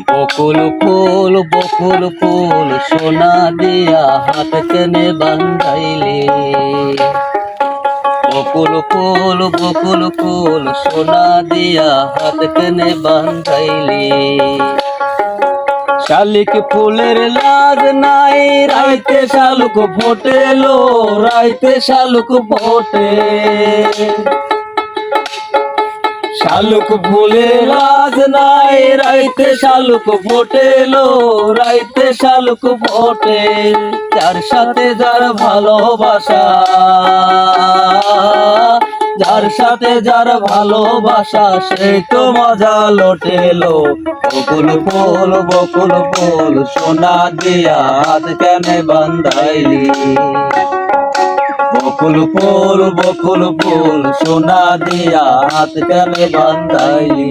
বকুল ফুল সোনা দিয়া হাত কেনে বান্ধাইলে। বকুল ফুল সোনা দিয়া হাত কেনে বান্ধাইলে। শালিক ফুলের লাজ নাই, রাইতে শালুক ফোটেলো, রাইতে শালুক ফোটে। শালুক ফুলের লাজ নাই, রাইতে শালুক ফোটেলো, রাইতে শালুক ফোটে। যার সাথে যার ভালোবাসা, যার সাথে যার ভালোবাসা, সেই তো মজা লোটেলো। বকুল ফুল সোনা দিয়া হাত কেনে বান্ধাইলি। বকুল ফুল সোনা দিয়া হাত কেনে বান্ধাইলি।